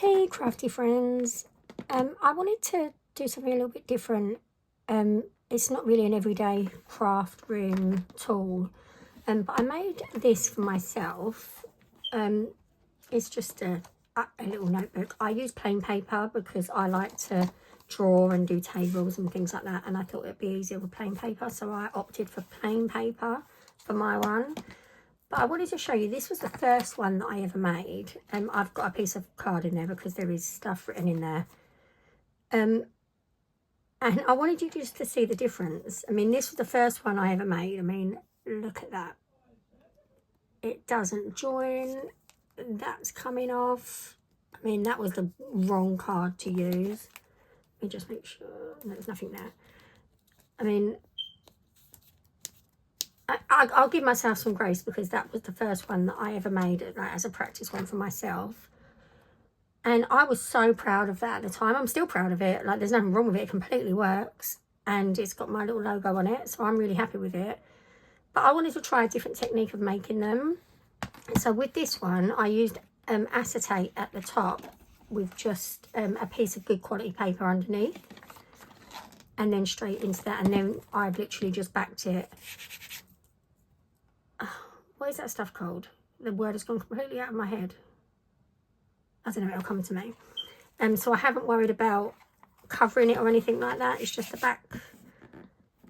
Hey crafty friends, I wanted to do something a little bit different. It's not really an everyday craft room tool, but I made this for myself. It's just a little notebook. I use plain paper because I like to draw and do tables and things like that, and I thought it'd be easier with plain paper, so I opted for plain paper for my one. But I wanted to show you, this was the first one that I ever made. I've got a piece of card in there because there is stuff written in there. And I wanted you just to see the difference. I mean, this was the first one I ever made. I mean, look at that. It doesn't join. That's coming off. I mean, that was the wrong card to use. Let me just make sure there's nothing there. I mean, I'll give myself some grace because that was the first one that I ever made as a practice one for myself. And I was so proud of that at the time. I'm still proud of it. Like, there's nothing wrong with it. It completely works. And it's got my little logo on it. So I'm really happy with it. But I wanted to try a different technique of making them. So with this one, I used acetate at the top with just a piece of good quality paper underneath. And then straight into that. And then I've literally just backed it. What is that stuff called? The word has gone completely out of my head. I don't know, it'll come to me. So I haven't worried about covering it or anything like that. It's just the back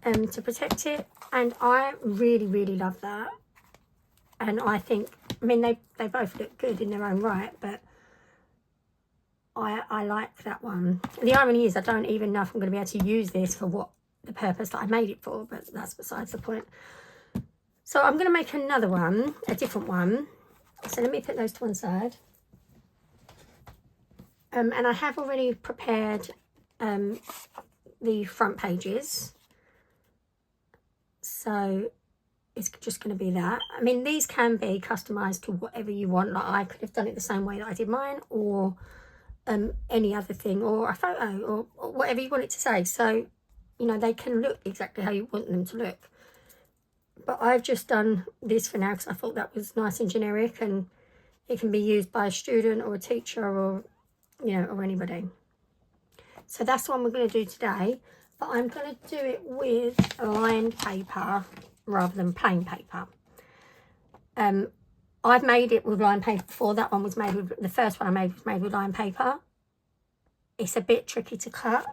to protect it. And I really, really love that. And I think, I mean, they both look good in their own right, but I like that one. The irony is I don't even know if I'm going to be able to use this for what the purpose that I made it for, but that's besides the point. So I'm going to make another one, a different one. So let me put those to one side. And I have already prepared the front pages. So it's just going to be that. I mean, these can be customised to whatever you want. Like, I could have done it the same way that I did mine, or any other thing, or a photo, or whatever you want it to say. So, you know, they can look exactly how you want them to look. But I've just done this for now because I thought that was nice and generic, and it can be used by a student or a teacher or, you know, or anybody. So that's what we're going to do today. But I'm going to do it with lined paper rather than plain paper. I've made it with lined paper before. That one was made with, the first one I made was made with lined paper. It's a bit tricky to cut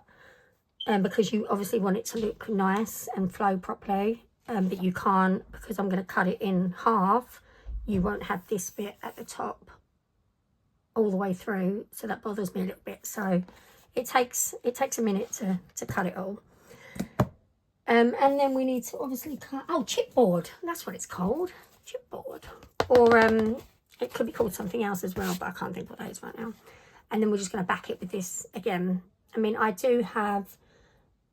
because you obviously want it to look nice and flow properly. But you can't, because I'm going to cut it in half, you won't have this bit at the top all the way through, so that bothers me a little bit. So it takes a minute to cut it all. And then we need to obviously cut, chipboard, that's what it's called, chipboard. Or it could be called something else as well, but I can't think what that is right now. And then we're just going to back it with this again. I mean, I do have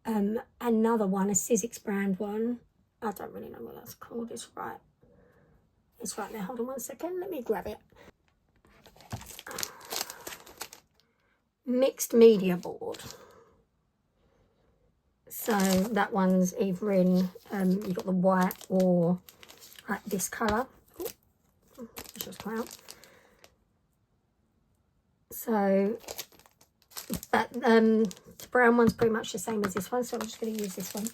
another one, a Sizzix brand one. I don't really know what that's called. It's right there. Hold on one second. Let me grab it. Mixed media board. So that one's either in, you've got the white or like this colour. Let's just come out. So, but the brown one's pretty much the same as this one. So I'm just going to use this one.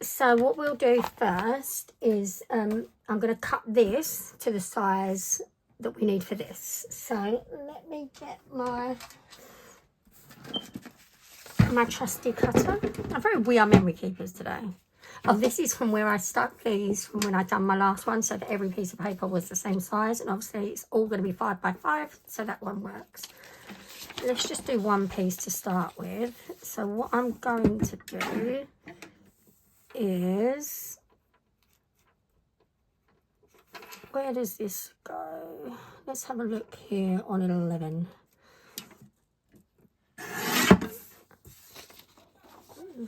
So what we'll do first is I'm going to cut this to the size that we need for this. So let me get my trusty cutter. We are memory keepers today. Oh, this is from where I stuck these from when I done my last one, so that every piece of paper was the same size, and obviously it's all going to be 5 by 5, so that one works. Let's just do one piece to start with. So what I'm going to do is, where does this go? Let's have a look here on 11.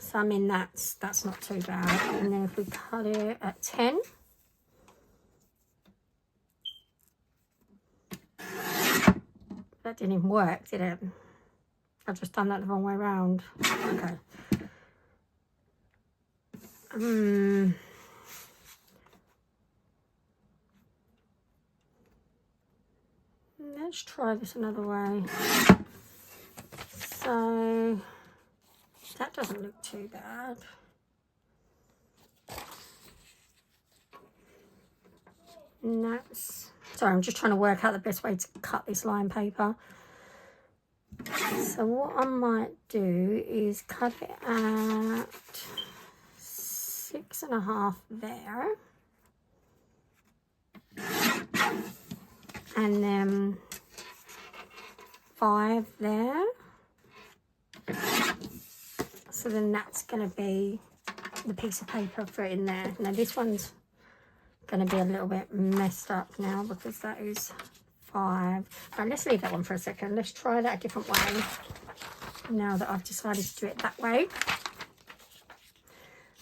So I mean, that's not too bad. And then if we cut it at 10, that didn't even work, did it? I've just done that the wrong way around. Okay. Let's try this another way. So that doesn't look too bad. And that's, sorry, I'm just trying to work out the best way to cut this line paper. So what I might do is cut it at 6.5 there. And then 5 there. So then that's going to be the piece of paper for in there. Now this one's going to be a little bit messed up now because that is 5. Right, let's leave that one for a second. Let's try that a different way now that I've decided to do it that way.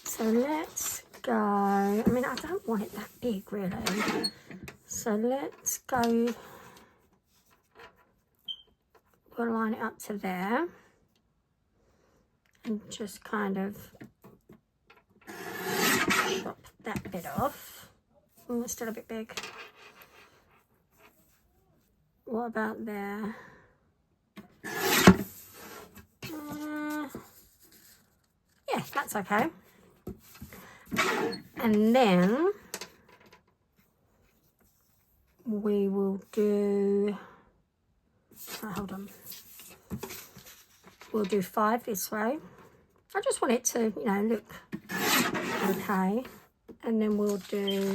So let's go, I mean, I don't want it that big really. So let's go, we'll line it up to there and just kind of chop that bit off. Oh, it's still a bit big. What about there? Yeah, that's okay. And then we will do, hold on, we'll do 5 this way. I just want it to, you know, look okay. And then we'll do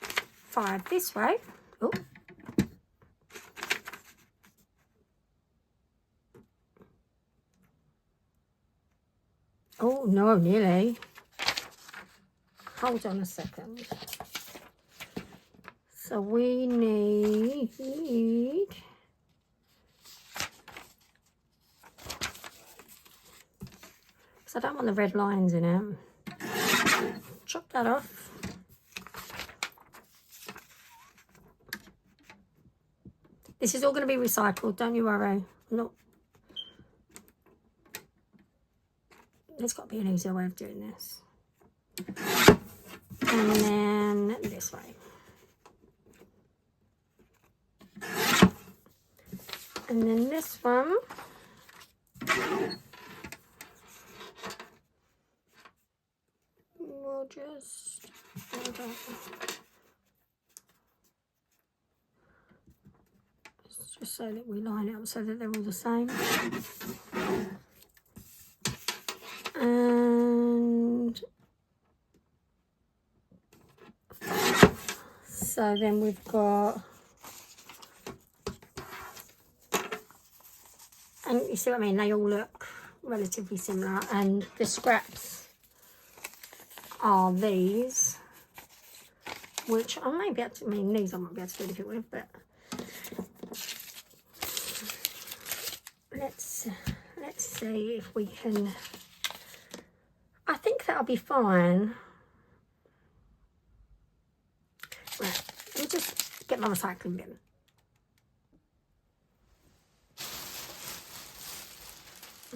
5 this way. Oh. Oh, no, nearly. Hold on a second. So we need, because I don't want the red lines in it. Chop that off. This is all going to be recycled, don't you worry. Not. There's got to be an easier way of doing this. And then this way. And then this one. We'll just, just so that we line it up so that they're all the same. And so then we've got, and you see what I mean, they all look relatively similar, and the scraps are these, which I may be able to, I mean these I might be able to do anything with, but let's see if we can. I think that'll be fine. Right, let me just get my recycling bin.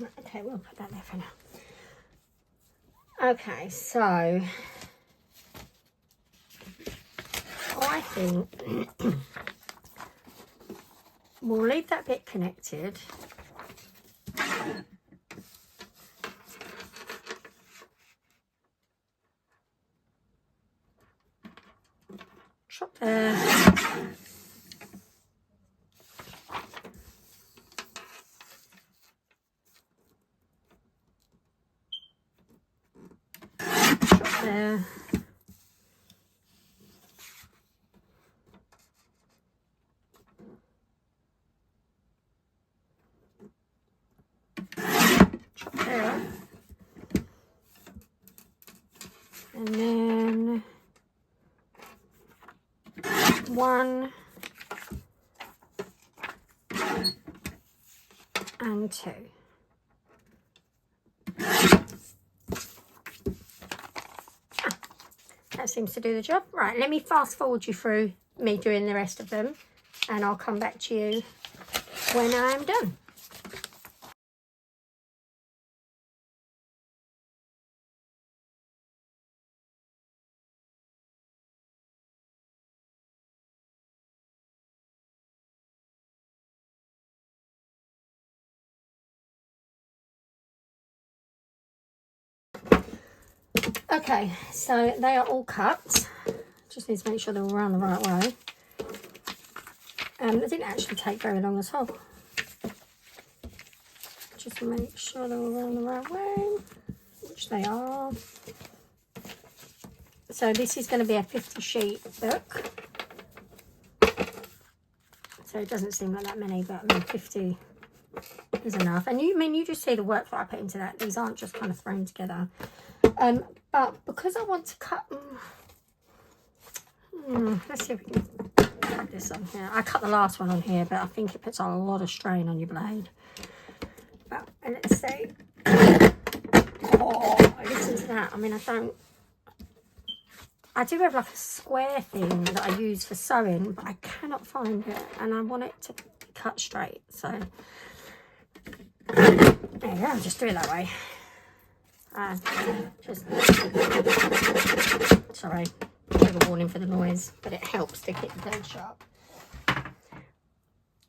Right, okay, we'll put that there for now. Okay, so I think we'll leave that bit connected. Chop there. Chop there. Chop there. And then 1 and 2. That seems to do the job. Right, let me fast forward you through me doing the rest of them, and I'll come back to you when I'm done. Okay, so they are all cut. Just need to make sure they're all around the right way. It didn't actually take very long at all. Just make sure they're all around the right way, which they are. So this is going to be a 50 sheet book. So it doesn't seem like that many, but I mean 50 is enough. And you just see the work that I put into that. These aren't just kind of thrown together. But because I want to cut them, let's see if we can cut this on here. I cut the last one on here, but I think it puts a lot of strain on your blade. But let's see. Oh, listen to that. I mean, I do have like a square thing that I use for sewing, but I cannot find it, and I want it to be cut straight. So there you go. I'll just do it that way. Sorry, a bit of a warning for the noise, but it helps to keep the blade sharp.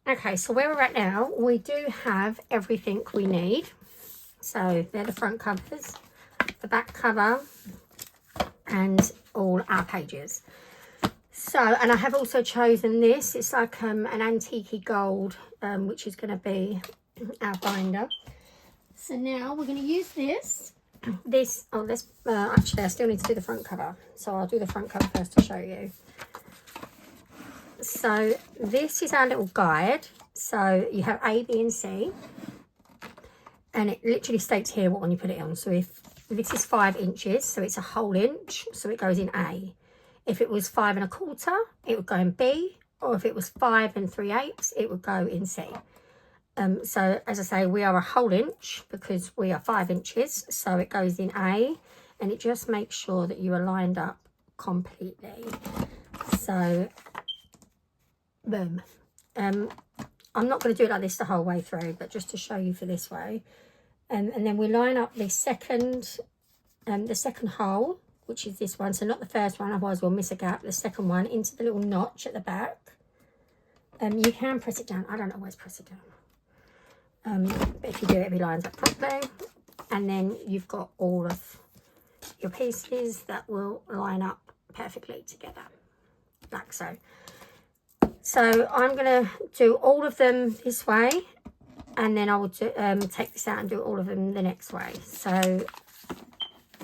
Okay, so where we're at now, we do have everything we need. So they're the front covers, the back cover, and all our pages. So, and I have also chosen this. It's like an antique gold, which is going to be our binder. So now we're going to use this. Actually, I still need to do the front cover. So I'll do the front cover first to show you. So this is our little guide. So you have A, B, and C. And it literally states here what one you put it on. So if this is 5 inches, so it's a whole inch, so it goes in A. If it was 5 1/4, it would go in B, or if it was 5 3/8, it would go in C. So as I say, we are a whole inch because we are 5 inches, so it goes in A, and it just makes sure that you are lined up completely. So, boom. I'm not going to do it like this the whole way through, but just to show you for this way. And then we line up the second hole, which is this one. So not the first one, otherwise we'll miss a gap. The second one into the little notch at the back. You can press it down. I don't always press it down. But if you do it, it lines up properly. And then you've got all of your pieces that will line up perfectly together, like so. So I'm going to do all of them this way, and then I will take this out and do all of them the next way. So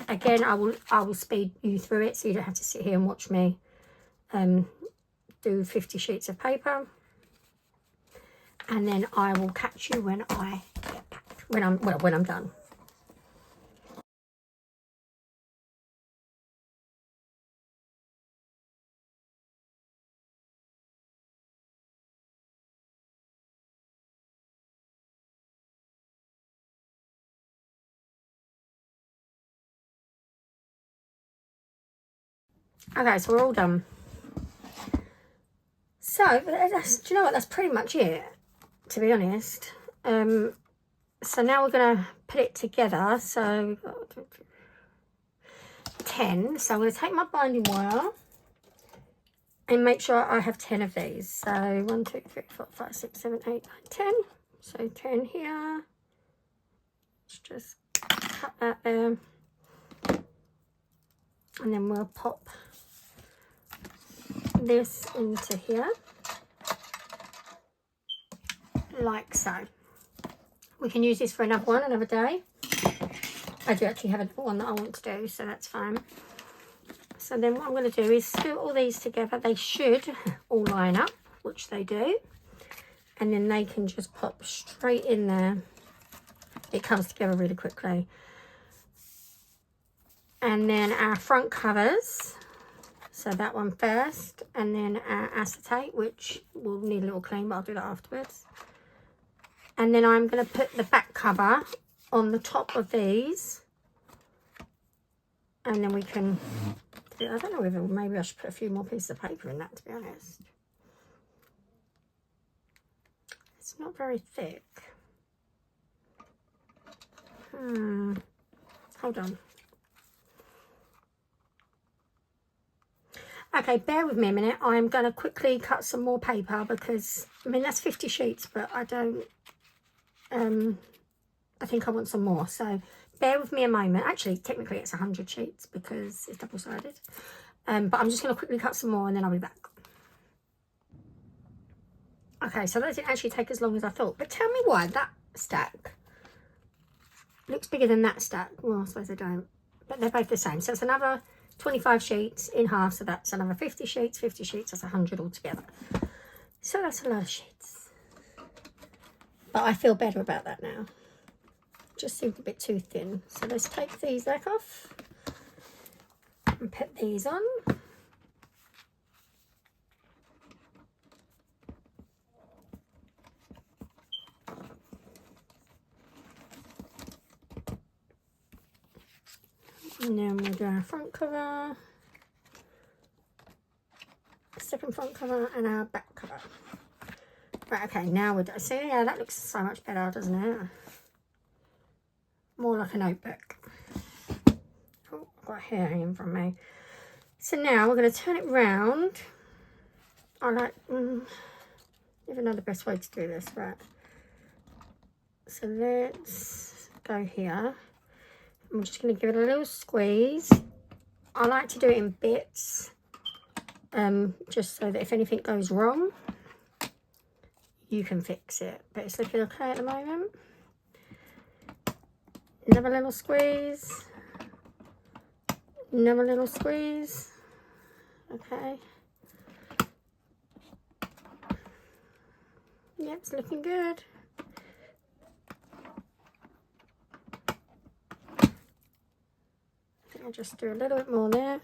again, I will speed you through it, so you don't have to sit here and watch me do 50 sheets of paper. And then I will catch you when I get back, when I'm done. Okay, so we're all done. So, do you know what? That's pretty much it, to be honest. So now we're going to put it together. So, 10. So I'm going to take my binding wire and make sure I have 10 of these. So 1, 2, 3, 4, 5, 6, 7, 8, 9, 10. So 10 here. Let's just cut that there. And then we'll pop this into here, like so. We can use this for another one, another day. I do actually have another one that I want to do, so that's fine. So then what I'm going to do is screw all these together. They should all line up, which they do. And then they can just pop straight in there. It comes together really quickly. And then our front covers. So that one first, and then our acetate, which will need a little clean, but I'll do that afterwards. And then I'm going to put the back cover on the top of these. And then we can, I don't know whether maybe I should put a few more pieces of paper in that, to be honest. It's not very thick. Hold on. Okay, bear with me a minute. I'm going to quickly cut some more paper because, I mean, that's 50 sheets, but I don't, I think I want some more. So bear with me a moment. Actually, technically it's 100 sheets because it's double-sided. But I'm just going to quickly cut some more and then I'll be back. Okay, so that didn't actually take as long as I thought. But tell me why that stack looks bigger than that stack. Well, I suppose they don't. But they're both the same. So it's another 25 sheets in half. So that's another 50 sheets. 50 sheets, that's 100 altogether. So that's a lot of sheets. But I feel better about that now. Just seemed a bit too thin. So let's take these back off and put these on. And then we'll do our front cover, second front cover, and our back cover. Right, okay, now we're done. See, yeah, that looks so much better, doesn't it? More like a notebook. Oh, I've got hair hanging from me. So now we're going to turn it round. I like, never know the best way to do this, right? So let's go here. I'm just going to give it a little squeeze. I like to do it in bits, just so that if anything goes wrong, you can fix it. But it's looking okay at the moment. Another little squeeze. Another little squeeze. Okay. Yep, it's looking good. I'll just do a little bit more there.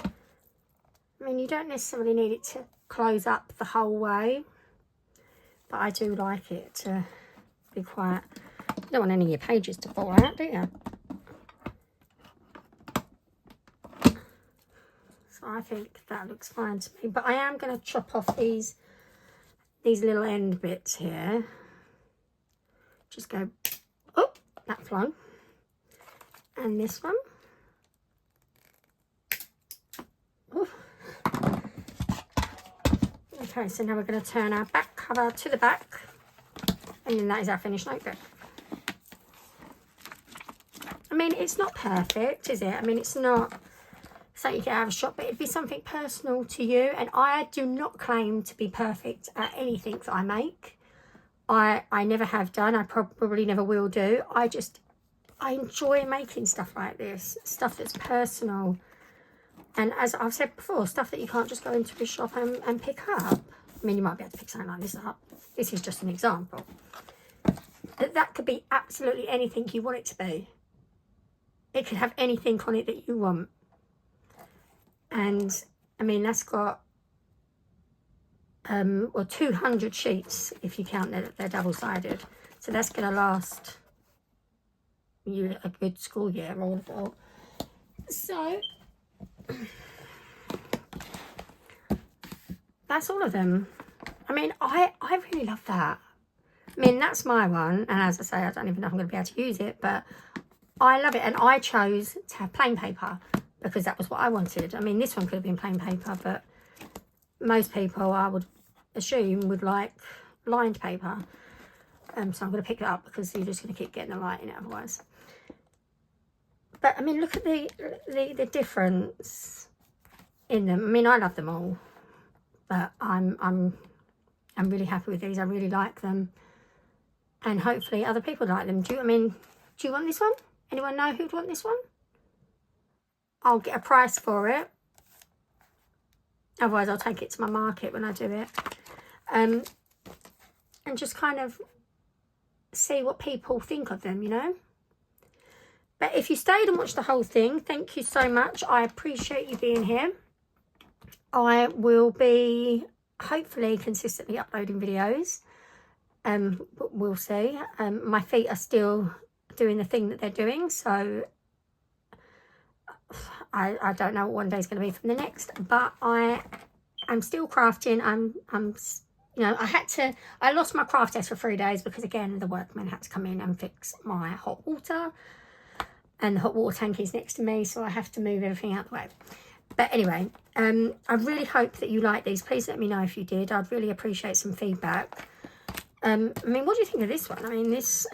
I mean, you don't necessarily need it to close up the whole way, but I do like it to be quiet. You don't want any of your pages to fall out, do you? So I think that looks fine to me. But I am going to chop off these little end bits here. Just go, oh, that flung. And this one. Ooh. Okay, so now we're going to turn our back cover to the back, and then that is our finished notebook. I mean, it's not perfect, is it? I mean, it's not something you get out of a shop, but it'd be something personal to you, and I do not claim to be perfect at anything that I make. I never have done. I probably never will do. I enjoy making stuff like this, stuff that's personal. And as I've said before, stuff that you can't just go into a shop and pick up. I mean, you might be able to pick something like this up. This is just an example. That could be absolutely anything you want it to be. It could have anything on it that you want. And, I mean, that's got, well, 200 sheets, if you count that they're double-sided. So that's going to last you a good school year, all of all. So that's all of them. I mean, I really love that. I mean, that's my one, and as I say, I don't even know if I'm going to be able to use it, but I love it. And I chose to have plain paper because that was what I wanted. I mean, this one could have been plain paper, but most people, I would assume, would like lined paper. So I'm going to pick it up because you're just going to keep getting the light in it otherwise. But I mean, look at the difference in them. I mean, I love them all, but I'm really happy with these. I really like them, and hopefully other people like them. Do you want this one? Anyone know who'd want this one? I'll get a price for it. Otherwise, I'll take it to my market when I do it, and just kind of see what people think of them, you know. But if you stayed and watched the whole thing, thank you so much. I appreciate you being here. I will be hopefully consistently uploading videos. But we'll see. My feet are still doing the thing that they're doing, so I don't know what one day is going to be from the next. But I am still crafting. You know, I lost my craft desk for 3 days because, again, the workmen had to come in and fix my hot water. And the hot water tank is next to me, so I have to move everything out the way. But anyway, I really hope that you like these. Please let me know if you did. I'd really appreciate some feedback. I mean, what do you think of this one? I mean, this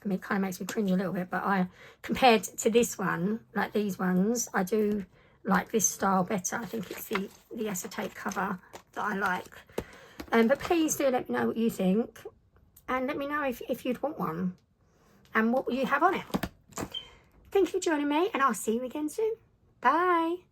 I mean, it kind of makes me cringe a little bit, but compared to this one, like these ones, I do like this style better. I think it's the acetate cover that I like. But please do let me know what you think, and let me know if you'd want one and what you have on it. Thank you for joining me, and I'll see you again soon. Bye.